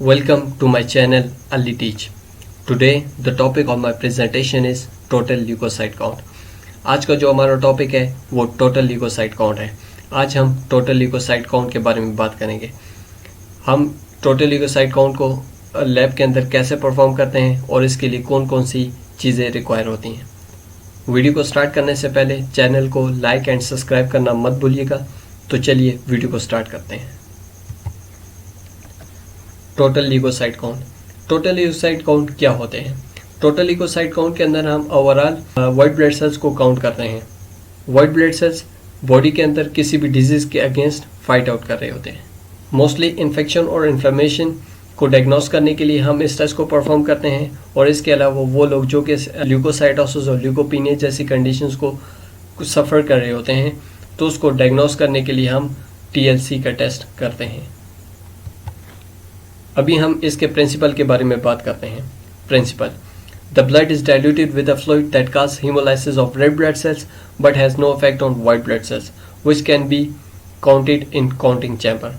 Welcome to my channel Ali Teach. Today the topic of my presentation is total leukocyte count. आज का जो हमारा topic है वो टोटल ल्यूकोसाइट काउंट है. आज हम टोटल ल्यूकोसाइट काउंट के बारे में बात करेंगे. हम टोटल ल्यूकोसाइट काउंट को लैब के अंदर कैसे परफॉर्म करते हैं और इसके लिए कौन कौन सी चीज़ें रिक्वायर होती हैं. वीडियो को स्टार्ट करने से पहले चैनल को लाइक एंड सब्सक्राइब करना मत भूलिएगा. तो चलिए वीडियो को स्टार्ट करते हैं. Total leucocyte count. Total leucocyte count क्या होते हैं? टोटल ल्यूकोसाइट काउंट के अंदर हम ओवरऑल वाइट ब्लड सेल्स को काउंट करते हैं. वाइट ब्लड सेल्स बॉडी के अंदर किसी भी डिजीज के अगेंस्ट फाइट आउट कर रहे होते हैं. मोस्टली इन्फेक्शन और इन्फ्लेमेशन को डायग्नोस करने के लिए हम इस टेस्ट को परफॉर्म करते हैं. और इसके अलावा वो लोग जो कि ल्यूकोसाइटोसिस और ल्यूकोपीनिया जैसी कंडीशंस को सफ़र कर रहे होते हैं तो उसको डायग्नोस करने के लिए हम TLC का टेस्ट करते हैं. अभी हम इसके प्रिंसिपल के बारे में बात करते हैं. Principle: The blood is diluted with a fluid that causes hemolysis of red blood cells but has no effect on white blood cells, which can be counted in counting chamber.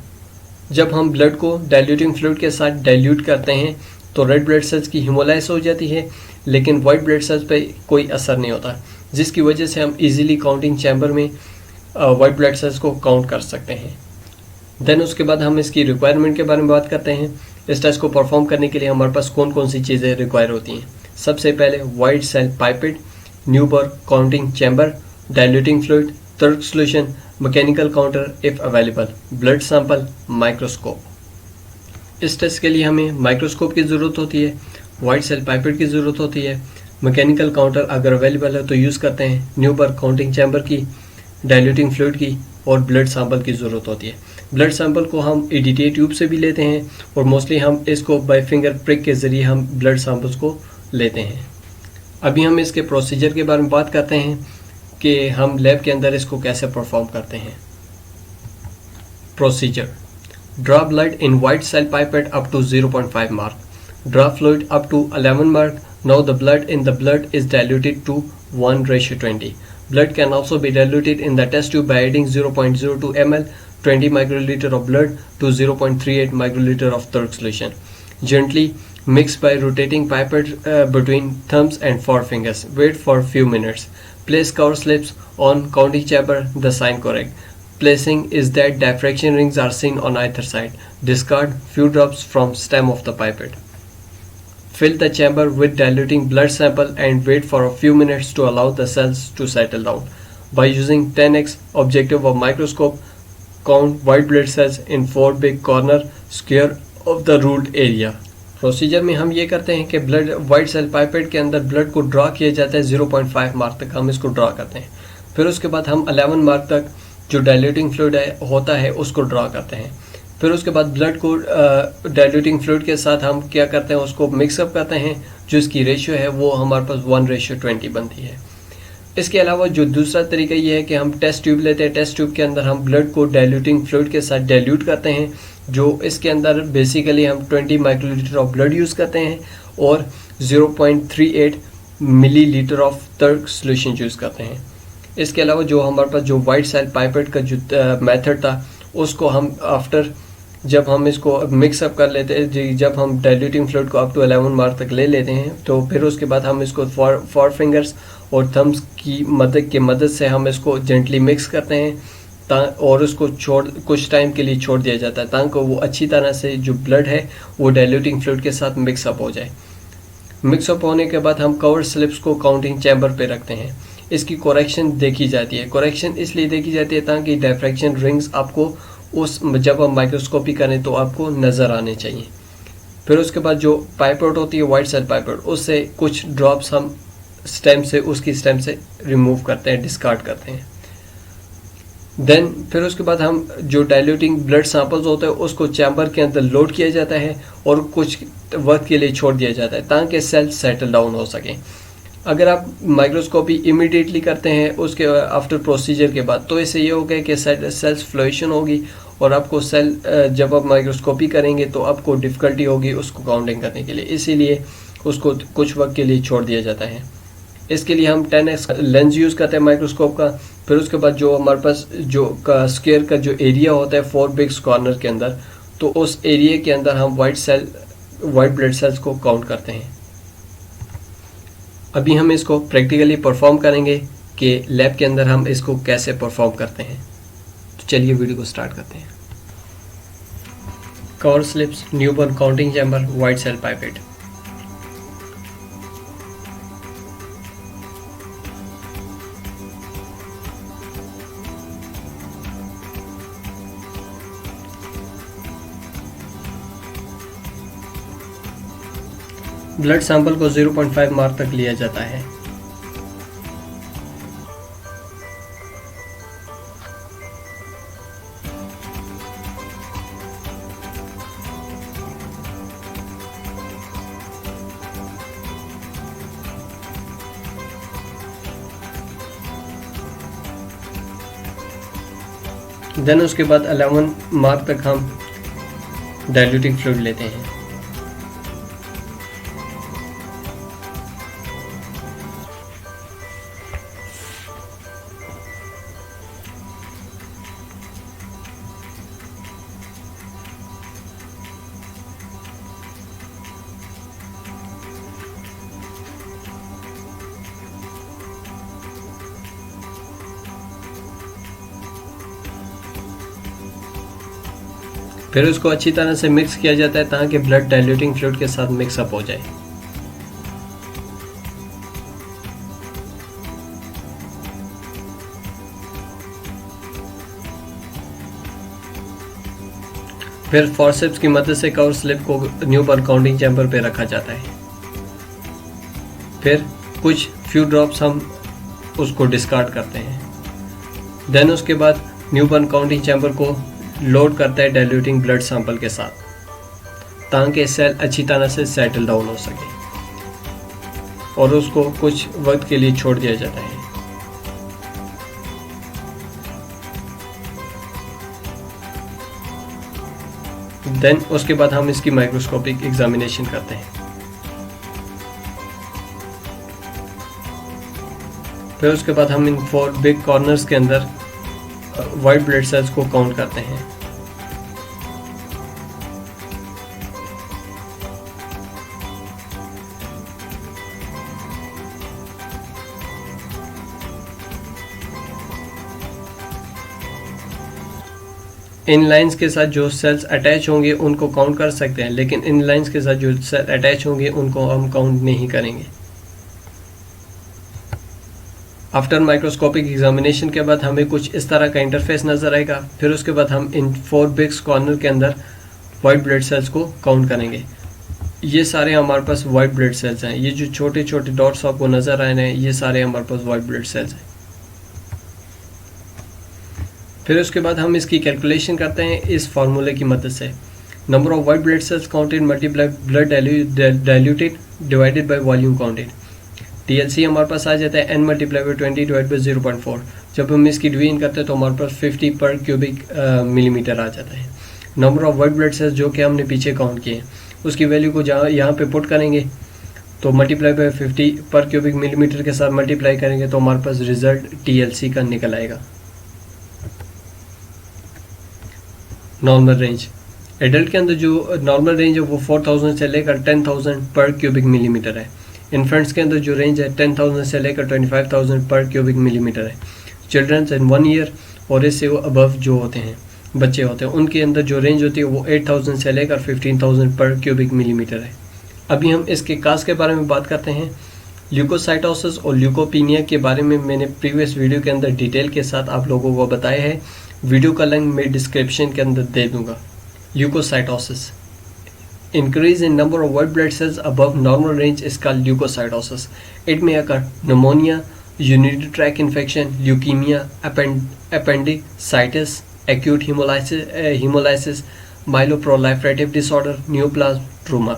जब हम blood को diluting fluid के साथ dilute करते हैं तो red blood cells की haemolysis हो जाती है, लेकिन वाइट ब्लड सेल्स पे कोई असर नहीं होता, जिसकी वजह से हम इजीली काउंटिंग चैम्बर में वाइट ब्लड सेल्स को काउंट कर सकते हैं. देन उसके बाद हम इसकी रिक्वायरमेंट के बारे में बात करते हैं. इस टेस्ट को परफॉर्म करने के लिए हमारे पास कौन कौन सी चीज़ें रिक्वायर होती हैं. सबसे पहले white cell pipette, Neubauer counting chamber, diluting fluid, third solution, mechanical counter if available, blood sample, microscope. इस टेस्ट के लिए हमें माइक्रोस्कोप की ज़रूरत होती है, वाइट सेल पाइपेट की ज़रूरत होती है, मैकेनिकल काउंटर अगर अवेलेबल है तो यूज़ करते हैं, न्यूबर काउंटिंग चैम्बर की, डाइल्यूटिंग फ्लूइड की और ब्लड सैंपल की ज़रूरत होती है. ब्लड सैंपल को हम EDTA ट्यूब से भी लेते हैं और मोस्टली हम इसको बाय फिंगर प्रिक के ज़रिए हम ब्लड सैंपल्स को लेते हैं. अभी हम इसके प्रोसीजर के बारे में बात करते हैं कि हम लैब के अंदर इसको कैसे परफॉर्म करते हैं. Procedure: draw blood in white cell pipette up to 0.5 mark, draw fluid up to 11 mark. Now the blood in the blood is diluted to 1:20. Blood can also be diluted in the test tube by adding 0.02 ml 20 microliter of blood to 0.38 microliter of third solution. Gently mix by rotating pipette between thumbs and forefingers. Wait for a few minutes. Place cover slips on counting chamber the sign correct. Placing is that diffraction rings are seen on either side. Discard few drops from stem of the pipette. Fill the chamber with diluting blood sample and wait for a few minutes to allow the cells to settle down. By using 10x objective or microscope, count white blood cells in 4 big corner square of the ruled area. Procedure में हम ये करते हैं कि blood white cell pipette के अंदर blood को draw किया जाता है 0.5 मार्क तक हम इसको ड्रा करते हैं. फिर उसके बाद हम 11 मार्क तक जो डाइल्यूटिंग फ्लूइड होता है उसको ड्रा करते हैं. फिर उसके बाद ब्लड को डाइल्यूटिंग फ्लूइड के साथ हम क्या करते हैं, उसको मिक्सअप करते हैं. जो इसकी रेशियो है वो हमारे पास 1:20 बनती है. इसके अलावा जो दूसरा तरीका ये है कि हम टेस्ट ट्यूब लेते हैं. टेस्ट ट्यूब के अंदर हम ब्लड को डाइल्यूटिंग फ्लूइड के साथ डाइल्यूट करते हैं. जो इसके अंदर बेसिकली हम 20 माइक्रोलीटर ऑफ ब्लड यूज़ करते हैं और 0.38 millilitre of third solution use करते हैं. इसके अलावा जो हमारे पास जो वाइट सेल पाइपेट का जो मेथड था उसको हम आफ्टर जब हम इसको मिक्सअप कर लेते हैं, जब हम डाइल्यूटिंग फ्लूइड को अप टू 11 मार्क तक ले लेते हैं तो फिर उसके बाद हम इसको फोर फिंगर्स और थम्स की मदद से हम इसको जेंटली मिक्स करते हैं और उसको कुछ टाइम के लिए छोड़ दिया जाता है ताकि वो अच्छी तरह से जो ब्लड है वो डाइल्यूटिंग फ्लूइड के साथ मिक्सअप हो जाए. मिक्सअप होने के बाद हम कवर स्लिप्स को काउंटिंग चैम्बर पे रखते हैं. इसकी करेक्शन देखी जाती है. करेक्शन इसलिए देखी जाती है ताकि डिफ्रैक्शन रिंग्स आपको जब हम माइक्रोस्कोपी करें तो आपको नज़र आने चाहिए. फिर उसके बाद जो पाइपेट होती है वाइट सेल पाइपेट, उससे कुछ ड्रॉप्स हम उसकी स्टेम से रिमूव करते हैं, डिस्कार्ड करते हैं. देन फिर उसके बाद हम जो डाइल्यूटिंग ब्लड सैंपल्स होते हैं उसको चैम्बर के अंदर लोड किया जाता है और कुछ वक्त के लिए छोड़ दिया जाता है ताकि सेल्स सेटल डाउन हो सकें. अगर आप माइक्रोस्कोपी इमीडिएटली करते हैं उसके आफ्टर प्रोसीजर के बाद तो इससे ये होगा कि सेल्स फ्लोएशन होगी और आपको सेल जब आप माइक्रोस्कोपी करेंगे तो आपको डिफ़िकल्टी होगी उसको काउंटिंग करने के लिए. इसीलिए उसको कुछ वक्त के लिए छोड़ दिया जाता है. इसके लिए हम 10x लेंस यूज़ करते हैं माइक्रोस्कोप का. फिर उसके बाद जो हमारे पास जो स्क्वायर का जो एरिया होता है 4 बिग कॉर्नर के अंदर तो उस एरिया के अंदर हम वाइट ब्लड सेल्स को काउंट करते हैं। अभी हम इसको प्रैक्टिकली परफॉर्म करेंगे कि लैब के अंदर हम इसको कैसे परफॉर्म करते हैं। तो चलिए वीडियो को स्टार्ट करते हैं। Cover slips, newborn counting chamber, white cell pipette. Blood sample को 0.5 मार्क तक लिया जाता है। देन उसके बाद 11 मार्क तक हम डाइल्यूटिंग फ्लूइड लेते हैं। फिर उसको अच्छी तरह से मिक्स किया जाता है ताकि ब्लड डाइल्यूटिंग फ्लूइड के साथ मिक्सअप हो जाए। फिर फॉरसेप्स की मदद से कवर स्लिप को न्यूबॉर्न काउंटिंग चैम्बर पे रखा जाता है। फिर कुछ फ्यू ड्रॉप्स हम उसको डिस्कार्ड करते हैं। देन उसके बाद न्यूबॉर्न काउंटिंग चैम्बर को लोड करता है डाइल्यूटिंग ब्लड सैंपल के साथ ताकि सेल अच्छी तरह से सेटल डाउन हो सके और उसको कुछ वक्त के लिए छोड़ दिया जाता है। देन उसके बाद हम इसकी माइक्रोस्कोपिक एग्जामिनेशन करते हैं। फिर उसके बाद हम इन 4 बिग कॉर्नर्स के अंदर वाइट ब्लड सेल्स को काउंट करते हैं। इन लाइंस के साथ जो सेल्स अटैच होंगे उनको काउंट कर सकते हैं, लेकिन इन लाइंस के साथ जो सेल अटैच होंगे उनको हम काउंट नहीं करेंगे। आफ्टर माइक्रोस्कोपिक एग्जामिनेशन के बाद हमें कुछ इस तरह का इंटरफेस नज़र आएगा। फिर उसके बाद हम इन 4 बिग कॉर्नर के अंदर वाइट ब्लड सेल्स को काउंट करेंगे। ये सारे हमारे पास वाइट ब्लड सेल्स हैं। ये जो छोटे छोटे डॉट्स आपको नज़र आ रहे हैं ये सारे हमारे पास वाइट ब्लड सेल्स हैं। फिर उसके बाद हम इसकी कैलकुलेशन करते हैं इस फार्मूले की मदद से। Number of white blood cells counted multiply blood diluted divided by volume counted. TLC हमारे पास आ जाता है n multiply by 20 divide by 0.4। जब हम इसकी डिवीजन करते हैं तो हमारे पास 50 पर क्यूबिक मिलीमीटर आ जाता है। Number of white blood cells जो कि हमने पीछे काउंट किए उसकी वैल्यू को जहाँ यहाँ पे पुट करेंगे तो मल्टीप्लाई बाई 50 पर क्यूबिक मिलीमीटर के साथ मल्टीप्लाई करेंगे तो हमारे पास रिजल्ट TLC का निकल आएगा। नॉर्मल रेंज, एडल्ट के अंदर जो नॉर्मल रेंज है वो 4000 से लेकर 10,000 पर क्यूबिक मिलीमीटर है। इन्फेंट्स के अंदर जो रेंज है 10,000 से लेकर 25,000 पर क्यूबिक मिलीमीटर है। चिल्ड्रंस इन 1 ईयर और इससे वो अबव जो होते हैं बच्चे होते हैं उनके अंदर जो रेंज होती है वो 8,000 से लेकर 15,000 पर क्यूबिक मिलीमीटर है। अभी हम इसके काज के बारे में बात करते हैं। ल्यूकोसाइटोसिस और ल्यूकोपीनिया के बारे में मैंने प्रीवियस वीडियो के अंदर डिटेल के साथ आप लोगों को बताया है। वीडियो का लिंक मैं डिस्क्रिप्शन के अंदर दे दूंगा। Leucocytosis, increase in number of white blood cells above normal range is called leukocytosis. It may occur pneumonia, urinary tract infection, leukemia, appendicitis, acute hemolysis, myeloproliferative disorder, neoplasm, trauma.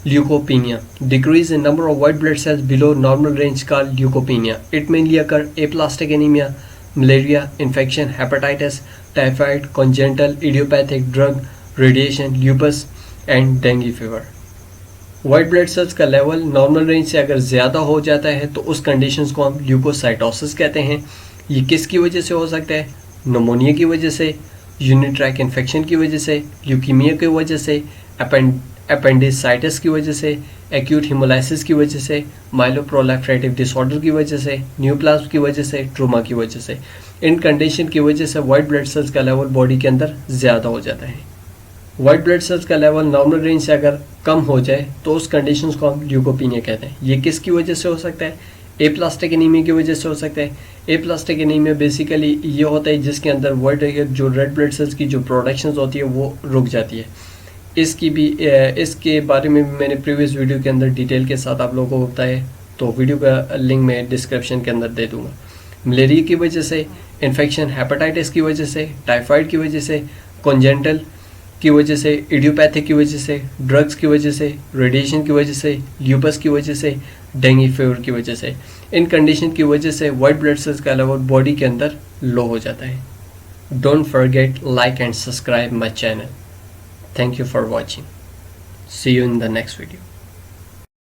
Leukopenia, decrease in number of white blood cells below normal range called leukopenia. It mainly occur aplastic anemia, malaria, infection, hepatitis, typhoid, congenital, idiopathic, drug, radiation, lupus and dengue fever. White blood cells का level normal range से अगर ज़्यादा हो जाता है तो उस conditions को हम ल्यूकोसाइटोसिस कहते हैं। ये किसकी वजह से हो सकता है? निमोनिया की वजह से, यूनिट्रैक इन्फेक्शन की वजह से, ल्यूकीमिया की वजह से, अपेंडिसाइटिस की वजह से, एक्यूट हिमोलाइसिस की वजह से, माइलोप्रोलिफरेटिव डिसऑर्डर की वजह से, न्यूप्लाज्म की वजह से, ट्रोमा की वजह से। इन कंडीशन की वजह से वाइट ब्लड सेल्स का लेवल बॉडी के अंदर ज़्यादा हो जाता है। वाइट ब्लड सेल्स का लेवल नॉर्मल रेंज से अगर कम हो जाए तो उस कंडीशंस को हम ल्यूकोपीनिया कहते हैं। ये किसकी वजह से हो सकता है? एप्लास्टिक एनीमिया की वजह से हो सकता है। एप्लास्टिक एनीमिया बेसिकली ये होता है जिसके अंदर वाइट जो रेड ब्लड सेल्स की जो प्रोडक्शन होती है वो रुक जाती है। इसके बारे में भी मैंने प्रीवियस वीडियो के अंदर डिटेल के साथ आप लोगों को बताया, तो वीडियो का लिंक मैं डिस्क्रिप्शन के अंदर दे दूंगा। मलेरिया की वजह से, इन्फेक्शन हेपेटाइटिस की वजह से, टाइफाइड की वजह से, कॉन्जेंटल की वजह से, इडियोपैथिक की वजह से, ड्रग्स की वजह से, रेडिएशन की वजह से, ल्यूपस की वजह से, डेंगू फीवर की वजह से, इन कंडीशन की वजह से वाइट ब्लड सेल्स का लेवल बॉडी के अंदर लो हो जाता है। Don't forget like and subscribe my channel. Thank you for watching. See you in the next video.